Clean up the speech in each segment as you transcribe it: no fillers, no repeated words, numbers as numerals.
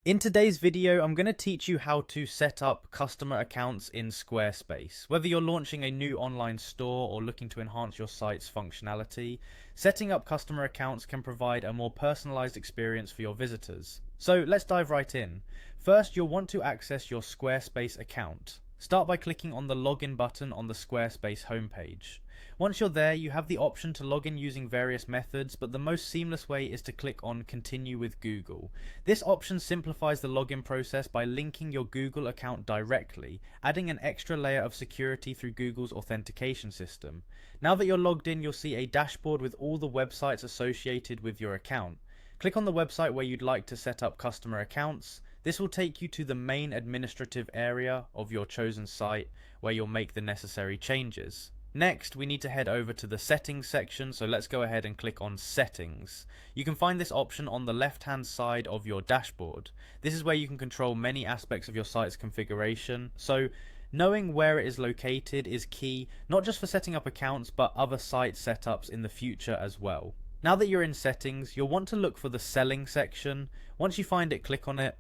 In today's video, I'm going to teach you how to set up customer accounts in Squarespace. Whether you're launching a new online store or looking to enhance your site's functionality, setting up customer accounts can provide a more personalized experience for your visitors. So let's dive right in. First, you'll want to access your Squarespace account. Start by clicking on the login button on the Squarespace homepage. Once you're there, you have the option to log in using various methods, but the most seamless way is to click on Continue with Google. This option simplifies the login process by linking your Google account directly, adding an extra layer of security through Google's authentication system. Now that you're logged in, you'll see a dashboard with all the websites associated with your account. Click on the website where you'd like to set up customer accounts. This will take you to the main administrative area of your chosen site where you'll make the necessary changes. Next, we need to head over to the settings section, so let's go ahead and click on settings. You can find this option on the left hand side of your dashboard. This is where you can control many aspects of your site's configuration, so knowing where it is located is key, not just for setting up accounts but other site setups in the future as well. Now that you're in settings, you'll want to look for the selling section. Once you find it, click on it.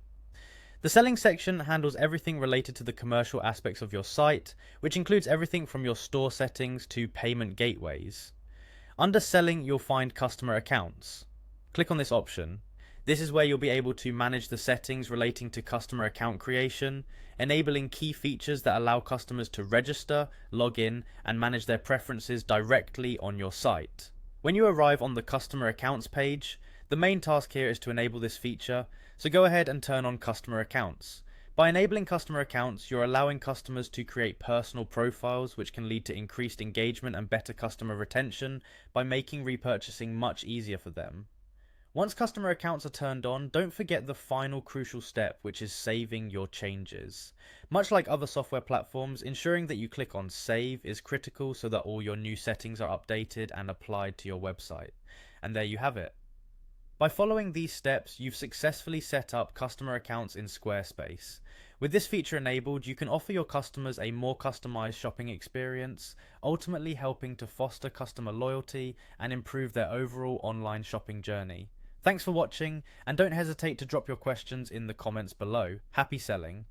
The selling section handles everything related to the commercial aspects of your site, which includes everything from your store settings to payment gateways. Under selling, you'll find customer accounts. Click on this option. This is where you'll be able to manage the settings relating to customer account creation, enabling key features that allow customers to register, log in, and manage their preferences directly on your site. When you arrive on the customer accounts page, the main task here is to enable this feature, so go ahead and turn on customer accounts. By enabling customer accounts, you're allowing customers to create personal profiles, which can lead to increased engagement and better customer retention by making repurchasing much easier for them. Once customer accounts are turned on, don't forget the final crucial step, which is saving your changes. Much like other software platforms, ensuring that you click on save is critical so that all your new settings are updated and applied to your website. And there you have it. By following these steps, you've successfully set up customer accounts in Squarespace. With this feature enabled, you can offer your customers a more customized shopping experience, ultimately helping to foster customer loyalty and improve their overall online shopping journey. Thanks for watching, and don't hesitate to drop your questions in the comments below. Happy selling!